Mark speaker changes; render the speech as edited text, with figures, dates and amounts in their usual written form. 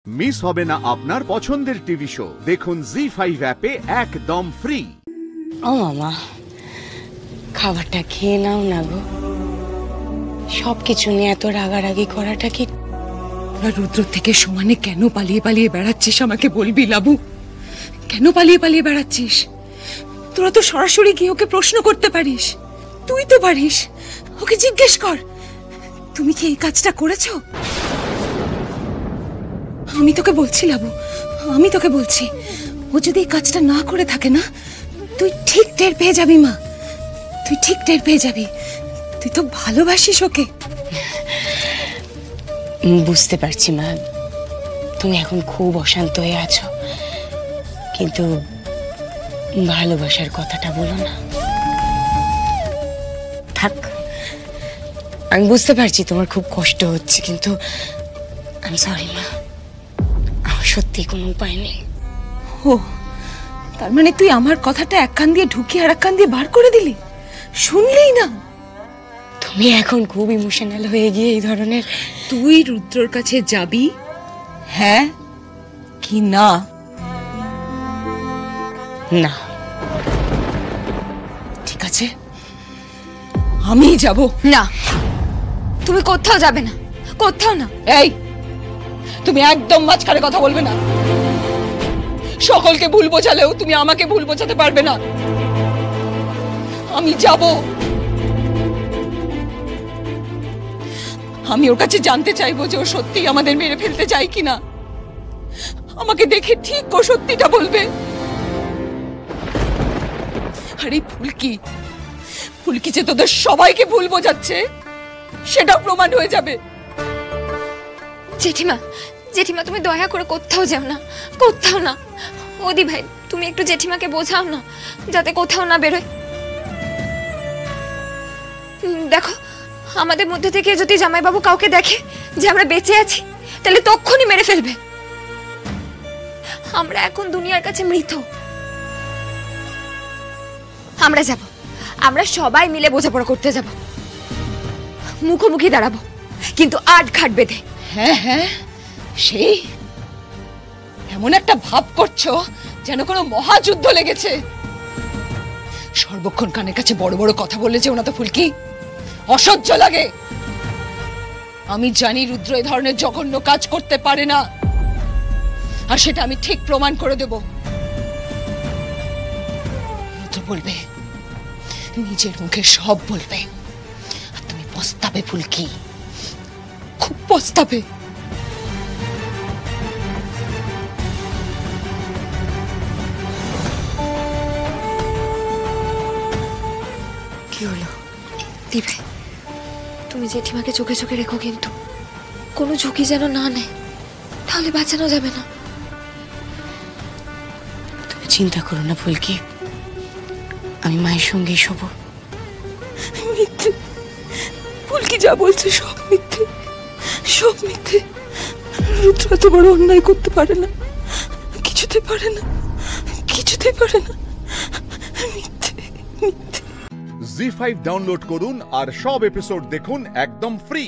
Speaker 1: Miss হবে না আপনার পছন্দের টিভি শো। দেখুন জি5 অ্যাপে একদম ফ্রি।
Speaker 2: ও মামা, খাবারটা খেয়ে নাও না গো। সবকিছু নিয়ে এত রাগারাগি করাটা কি?
Speaker 3: রুদ্র থেকে সমানে কেন পালিয়ে পালিয়ে বেড়াচ্ছিস আমাকে বলবি লাবু? কেন পালিয়ে পালিয়ে বেড়াচ্ছিস? তোরা তো সরাসরি গিয়ে ওকে প্রশ্ন করতে পারিস। তুই তো পারিস, ওকে জিজ্ঞেস কর, তুমি কি এই কাজটা করেছো? আমি তোকে বলছি লাবু, আমি তোকে বলছি, ও যদি এই কাজটা না করে থাকে না, তুই ঠিক টের পেয়ে যাবি মা, তুই ঠিক টের পেয়ে যাবি। তুই তো ভালোবাসিস ওকে।
Speaker 2: বুঝতে পারছি মা, তুমি এখন খুব অশান্ত হয়ে আছো, কিন্তু ভালোবাসার কথাটা বলো না। থাক, আমি বুঝতে পারছি তোমার খুব কষ্ট হচ্ছে, কিন্তু আমি সরি মা, আমার সত্যি কোনো উপায় নেই।
Speaker 3: ও, তার মানে তুই আমার কথাটা এক কান দিয়ে ঢুকিয়ে আর এক কান দিয়ে বার করে দিলি? শুনলেই না?
Speaker 2: তুমি এখন খুব ইমোশনাল হয়ে গিয়ে এই ধরনের।
Speaker 3: তুই রুদ্রর কাছে যাবি, হ্যাঁ কি না?
Speaker 2: না।
Speaker 3: ঠিক আছে, আমি যাব
Speaker 4: না। তুমি কোথাও যাবে না, কোথাও না।
Speaker 3: এই, তুমি একদম মাঝখানে কথা বলবে না। সকলকে ভুল বোঝালেও তুমি আমাকে ভুল বোঝাতে পারবে না। আমি যাব। আমি ওর কাছে জানতে চাইবো যে ও সত্যি আমাদের মেরে ফেলতে চায় কিনা। আমাকে দেখে ঠিক ও সত্যিটা বলবে। আরে ফুলকি, ফুলকি যে তোদের সবাইকে ভুল বোঝাচ্ছে সেটাও প্রমাণ হয়ে যাবে।
Speaker 4: জেঠিমা, জেঠিমা তুমি দয়া করে কোথাও যাও না, কোথাও না। ওদি ভাই, তুমি একটু জেঠিমাকে বোঝাও না, যাতে কোথাও না বেরোয়। দেখো, আমাদের মধ্যে থেকে যদি জামাইবাবু কাউকে দেখে যে আমরা বেঁচে আছি, তাহলে তখনই মেরে ফেলবে। আমরা এখন দুনিয়ার কাছে মৃত। আমরা যাব, আমরা সবাই মিলে বোঝাপড়া করতে যাব, মুখোমুখি দাঁড়াবো, কিন্তু আট ঘাট বেঁধে।
Speaker 3: হ্যাঁ হ্যাঁ, সেই এমন একটা ভাব করছো যেন কোনো মহাযুদ্ধ লেগেছে। সর্বক্ষণ কানের কাছে বড় বড় কথা বললে যে ওনা তো ফুলকি অসহ্য লাগে। আমি জানি রুদ্র এই ধরনের জঘন্য কাজ করতে পারে না, আর সেটা আমি ঠিক প্রমাণ করে দেব। রুদ্র বলবে, নিজের মুখে সব বলবে, আর তুমি পস্তাবে ফুলকি, খুব পস্তাবে।
Speaker 4: কি হলো দিবে? তুমি জেঠিমাকে চোখে চোখে রেখো, কিন্তু কোনো ঝুঁকি যেন না নেয়, তাহলে বাঁচানো যাবে না।
Speaker 2: তুমি চিন্তা করো না ফুলকি, আমি মায়ের সঙ্গে শোবো।
Speaker 3: মিথ্যে, ফুলকি যা বলছে সব মিথ্যে, সব মিথ্যে। রুদ্র এত বড় অন্যায় করতে পারে না, কিছুতে পারে না, কিছুতে পারে না। মিথ্যে, মিথ্যে।
Speaker 1: জি5 ডাউনলোড করুন আর সব এপিসোড দেখুন একদম ফ্রি।